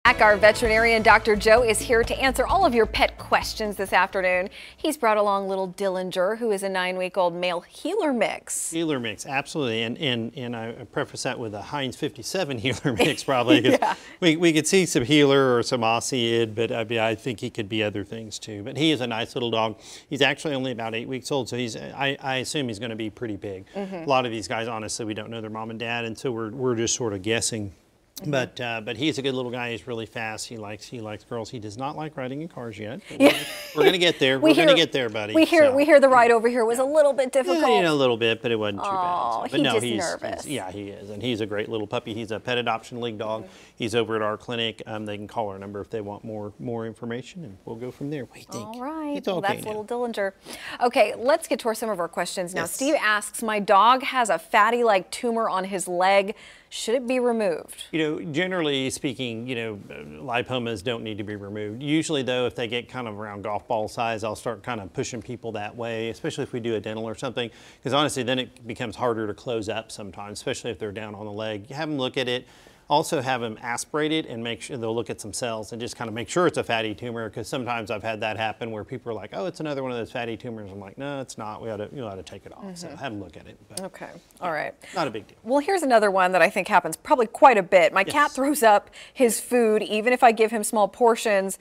Our veterinarian Dr. Joe is here to answer all of your pet questions this afternoon. He's brought along little Dillinger, who is a 9-week-old male heeler mix. Heeler mix, absolutely, and I preface that with a Heinz 57 heeler mix probably. Yeah. we could see some heeler or some Aussie, but I think he could be other things too. But he is a nice little dog. He's actually only about 8 weeks old, so I assume he's going to be pretty big. A lot of these guys, honestly, we don't know their mom and dad, and so we're just sort of guessing. But he's a good little guy. He's really fast. He likes girls. He does not like riding in cars yet. Yeah. We're gonna get there. We're gonna get there, buddy. We hear the ride over here was a little bit difficult. Yeah, a little bit, but it wasn't too bad. But no, he's nervous. Yeah, he is, and he's a great little puppy. He's a pet adoption league dog. He's over at our clinic. They can call our number if they want more information, and we'll go from there. What do you think? All right. It's okay that's little Dillinger. Okay, let's get to some of our questions now. Yes. Steve asks, my dog has a fatty-like tumor on his leg. Should it be removed? You know, generally speaking, lipomas don't need to be removed. Usually, though, if they get kind of around golf ball size, I'll start kind of pushing people that way, especially if we do a dental or something, because honestly, then it becomes harder to close up sometimes, especially if they're down on the leg. You have them look at it. Also have them aspirate it and make sure they'll look at some cells and just kind of make sure it's a fatty tumor, because sometimes I've had that happen where people are like, oh, it's another one of those fatty tumors. I'm like, no, it's not. You ought to take it off. So have them look at it. But, okay. All right. Not a big deal. Well, here's another one that I think happens probably quite a bit. My cat throws up his food even if I give him small portions.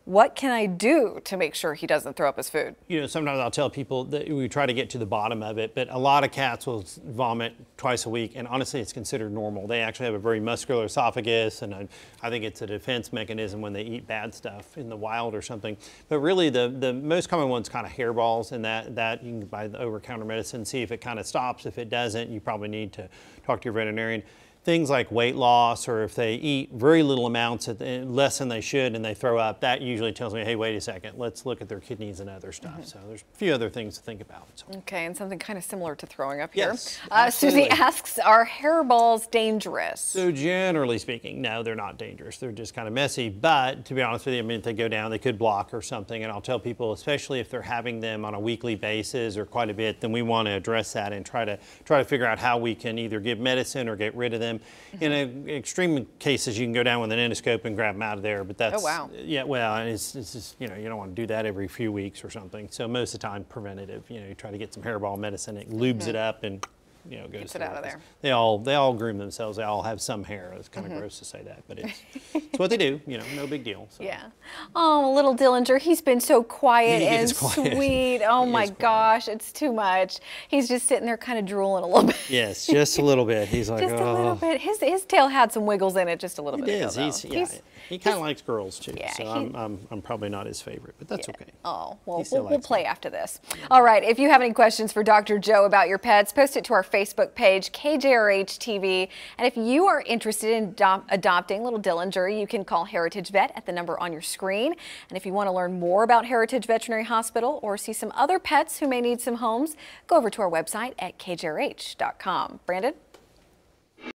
What can I do to make sure he doesn't throw up his food? Sometimes I'll tell people that we try to get to the bottom of it, but a lot of cats will vomit twice a week, and honestly, it's considered normal. They actually have a very muscular esophagus, and I think it's a defense mechanism when they eat bad stuff in the wild or something. But really, the most common one's kind of hairballs, and that you can buy the over-counter medicine, see if it kind of stops. If it doesn't, you probably need to talk to your veterinarian. Things like weight loss, or if they eat very little amounts, less than they should, and they throw up, that usually tells me, hey, wait a second, let's look at their kidneys and other stuff. So there's a few other things to think about. So. Okay, and something kind of similar to throwing up here. Yes, Susie asks, are hairballs dangerous? So generally speaking, no, they're not dangerous. They're just kind of messy, but to be honest with you, I mean, if they go down, they could block or something, and I'll tell people, especially if they're having them on a weekly basis or quite a bit, then we want to address that and try to figure out how we can either give medicine or get rid of them. In extreme cases, you can go down with an endoscope and grab them out of there, but that's, yeah, well, it's just, you don't want to do that every few weeks or something. So most of the time, preventative, you try to get some hairball medicine, it lubes it up and, goes it out of there. They all groom themselves. They all have some hair. It's kind of gross to say that, but it's what they do. No big deal. So. Yeah. Oh, little Dillinger, he's been so quiet and sweet. Oh my gosh, it's too much. He's just sitting there kind of drooling a little bit. Yes, just a little bit. He's like, just a little bit. His tail had some wiggles in it just a little bit. It is. He kind of likes girls too. Yeah, so I'm probably not his favorite, but that's okay. Oh, well, we'll play after this. All right. If you have any questions for Dr. Joe about your pets, post it to our Facebook page, KJRH TV. And if you are interested in adopting little Dillinger, you can call Heritage Vet at the number on your screen. And if you want to learn more about Heritage Veterinary Hospital or see some other pets who may need some homes, go over to our website at kjrh.com. Brandon?